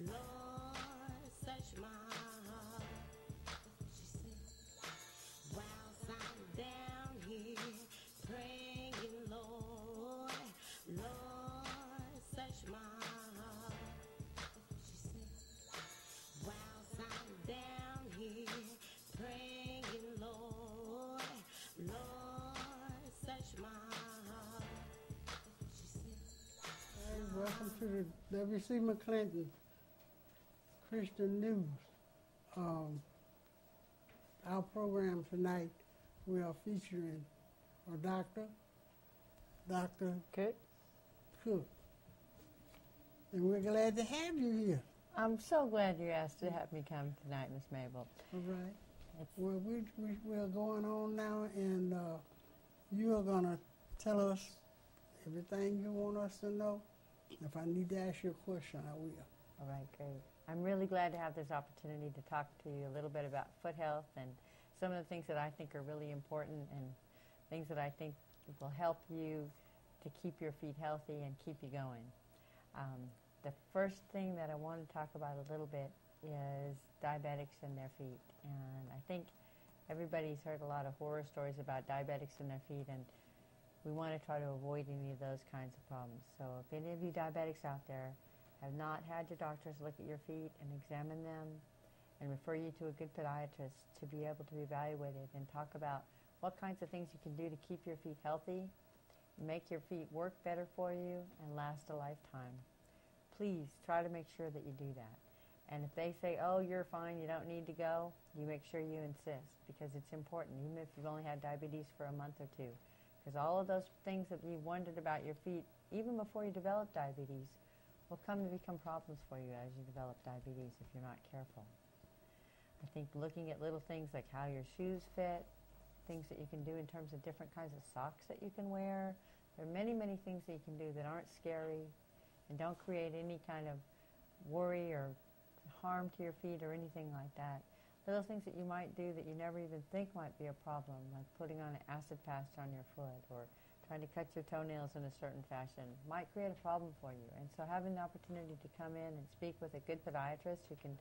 Lord, search my heart. She said, whilst I'm down here praying, Lord, Lord, search my heart. She said, whilst I'm down here praying, Lord, Lord, search my heart. She said, Hey, welcome to the W.C. McClinton Christian News. Our program tonight, we are featuring a Dr. Good. Cook. And we're glad to have you here. I'm so glad you asked to have me come tonight, Miss Mable. All right. Well, we're going on now, and you are going to tell us everything you want us to know. If I need to ask you a question, I will. All right, great. I'm really glad to have this opportunity to talk to you a little bit about foot health and some of the things that I think are really important and things that I think will help you to keep your feet healthy and keep you going. The first thing that I want to talk about a little bit is diabetics and their feet. And I think everybody's heard a lot of horror stories about diabetics and their feet, and we want to try to avoid any of those kinds of problems. So if any of you diabetics out there have not had your doctors look at your feet and examine them and refer you to a good podiatrist to be able to be evaluated and talk about what kinds of things you can do to keep your feet healthy, make your feet work better for you, and last a lifetime, please try to make sure that you do that. And if they say, oh, you're fine, you don't need to go, you make sure you insist, because it's important, even if you've only had diabetes for a month or two. Because all of those things that you wondered about your feet, even before you develop diabetes, will come to become problems for you as you develop diabetes if you're not careful. I think looking at little things like how your shoes fit, things that you can do in terms of different kinds of socks that you can wear. There are many, many things that you can do that aren't scary and don't create any kind of worry or harm to your feet or anything like that. Little things that you might do that you never even think might be a problem, like putting on an acid patch on your foot or trying to cut your toenails in a certain fashion, might create a problem for you. And so having the opportunity to come in and speak with a good podiatrist who can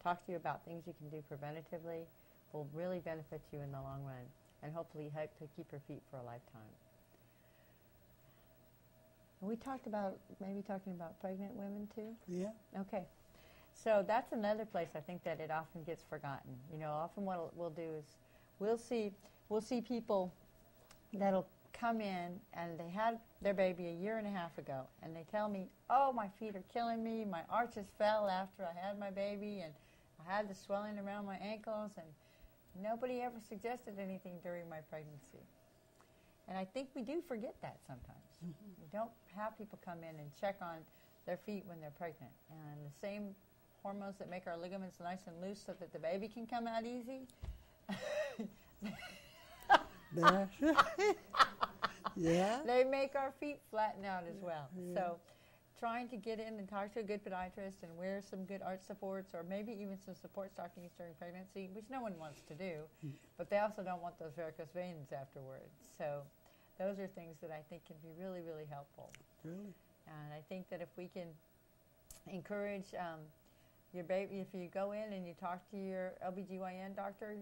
talk to you about things you can do preventatively will really benefit you in the long run and hopefully help to keep your feet for a lifetime. And we talked about maybe talking about pregnant women too? Yeah. Okay. So that's another place I think that it often gets forgotten. You know, often what we'll do is we'll see people that'll come in and they had their baby a year and a half ago and they tell me, oh, my feet are killing me, my arches fell after I had my baby and I had the swelling around my ankles, and nobody ever suggested anything during my pregnancy. And I think we do forget that sometimes. Mm-hmm. We don't have people come in and check on their feet when they're pregnant. And the same hormones that make our ligaments nice and loose so that the baby can come out easy. Yeah. They make our feet flatten out as well. Yeah. So trying to get in and talk to a good podiatrist and wear some good arch supports or maybe even some support stockings during pregnancy, which no one wants to do, but they also don't want those varicose veins afterwards. So those are things that I think can be really, really helpful. Really? And I think that if we can encourage your baby, if you go in and you talk to your OBGYN doctor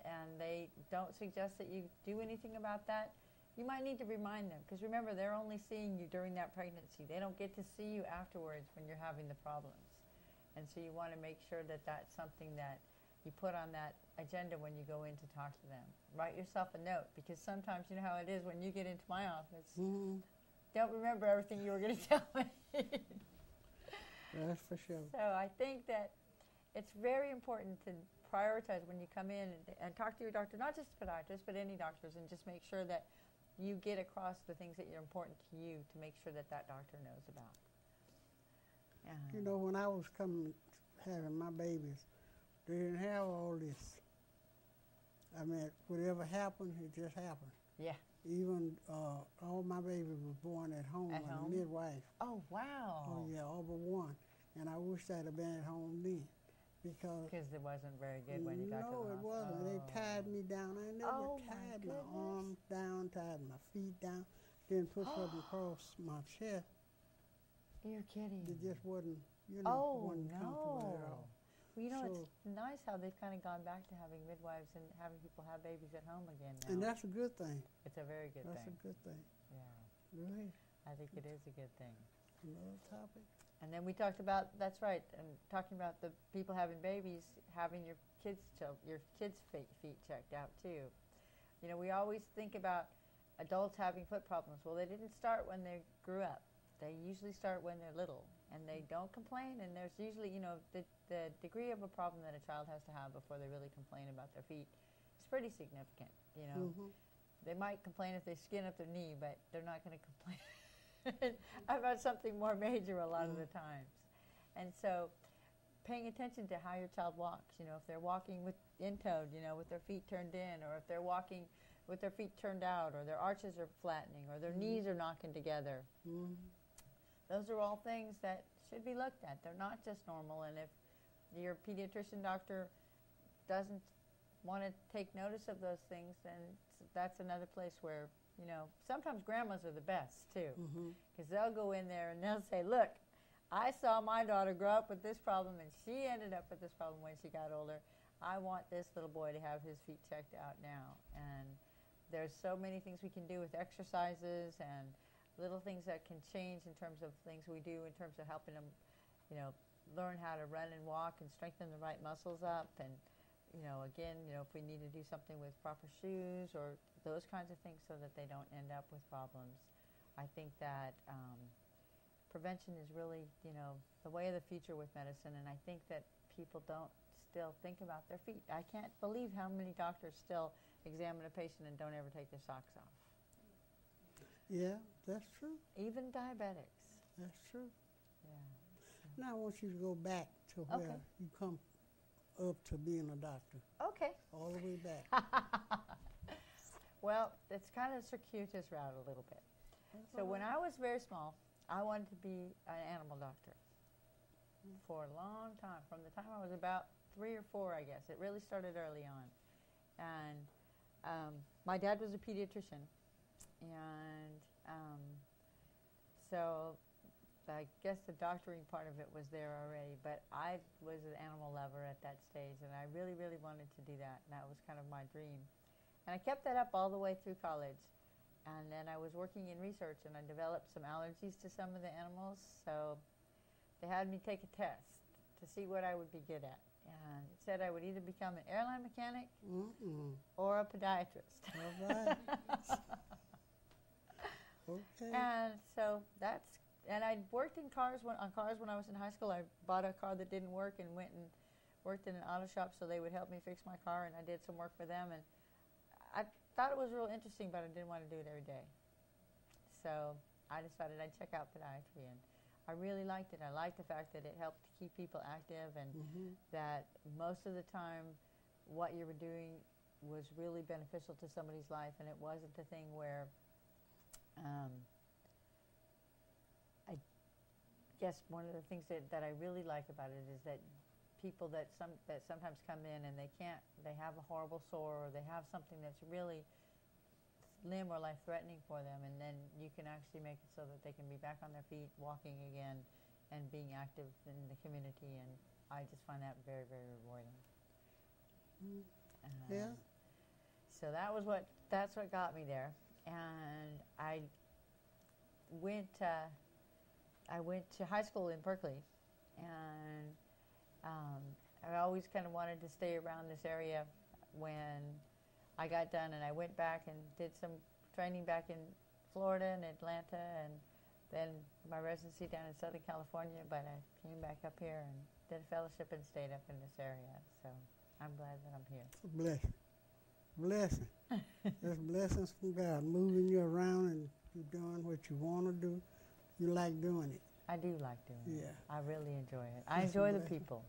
and they don't suggest that you do anything about that, you might need to remind them, because remember, they're only seeing you during that pregnancy. They don't get to see you afterwards when you're having the problems. And so you want to make sure that that's something that you put on that agenda when you go in to talk to them. Write yourself a note, because sometimes you know how it is when you get into my office. Mm-hmm. Don't remember everything you were going to tell me. That's for sure. So I think that it's very important to prioritize when you come in and talk to your doctor, not just a podiatrist, but any doctors, and just make sure that you get across the things that are important to you to make sure that that doctor knows about. You know, when I was having my babies, they didn't have all this. I mean, whatever happened, it just happened. Yeah. Even all my babies were born at home with a midwife. Oh, wow. Oh, yeah, all but one. And I wish I'd have been at home then. Because it wasn't very good when you got to the hospital. No, it wasn't. Oh. They tied me down. I never tied my arms down, tied my feet down, then put something across my chest. You're kidding. It just wasn't you know, Oh, wasn't comfortable at no. all. Well, you know, So- it's nice how they've kind of gone back to having midwives and having people have babies at home again now. And that's a good thing. It's a very good That's thing. a good thing. Yeah, Really, I think it is a good thing. another topic. And then we talked about, that's right, and talking about the people having babies, having your kids' feet checked out too. You know, we always think about adults having foot problems. Well, they didn't start when they grew up. They usually start when they're little, and they don't complain. And there's usually, you know, the degree of a problem that a child has to have before they really complain about their feet is pretty significant. You know, Mm-hmm. they might complain if they skin up their knee, but they're not going to complain about something more major a lot of the times. And so paying attention to how your child walks, you know, if they're walking with in-toed, you know, with their feet turned in, or if they're walking with their feet turned out, or their arches are flattening, or their knees are knocking together. Mm-hmm. Those are all things that should be looked at. They're not just normal, and if your pediatrician doctor doesn't want to take notice of those things, then that's another place where, you know, sometimes grandmas are the best too, because they'll go in there and they'll say, look, I saw my daughter grow up with this problem, and she ended up with this problem when she got older. I want this little boy to have his feet checked out now. And there's so many things we can do with exercises and little things that can change in terms of things we do in terms of helping them, you know, learn how to run and walk and strengthen the right muscles up. And, you know, again, you know, if we need to do something with proper shoes or those kinds of things so that they don't end up with problems. I think that prevention is really, you know, the way of the future with medicine, and I think that people don't still think about their feet. I can't believe how many doctors still examine a patient and don't ever take their socks off. Yeah, that's true. Even diabetics. That's true. Yeah. Now I want you to go back to where Okay. you come up to being a doctor, Okay. all the way back. Well, it's kind of a circuitous route a little bit. So when I was very small, I wanted to be an animal doctor for a long time. From the time I was about 3 or 4, I guess. It really started early on. And my dad was a pediatrician. And so I guess the doctoring part of it was there already. But I was an animal lover at that stage. And I really, really wanted to do that. And that was kind of my dream. And I kept that up all the way through college. And then I was working in research, and I developed some allergies to some of the animals, so they had me take a test to see what I would be good at. And it said I would either become an airline mechanic or a podiatrist. All right. Okay. And so and I worked in on cars when I was in high school. I bought a car that didn't work and went and worked in an auto shop so they would help me fix my car, and I did some work for them. And I thought it was real interesting, but I didn't want to do it every day. So I decided I'd check out podiatry, and I really liked it. I liked the fact that it helped to keep people active, and that most of the time what you were doing was really beneficial to somebody's life, and it wasn't a thing where I guess one of the things that I really like about it is that people that sometimes come in and they have a horrible sore, or they have something that's really limb or life-threatening for them, and then you can actually make it so that they can be back on their feet, walking again, and being active in the community, and I just find that very, very rewarding. Yeah. So that's what got me there, and I went to high school in Berkeley, and I always kind of wanted to stay around this area when I got done, and I went back and did some training back in Florida and Atlanta, and then my residency down in Southern California, but I came back up here and did a fellowship and stayed up in this area. So I'm glad that I'm here. It's a blessing. Blessing. That's blessings from God, moving you around and you doing what you want to do. You like doing it. I do like doing it. Yeah. I really enjoy it. I That's a enjoy the blessing. people.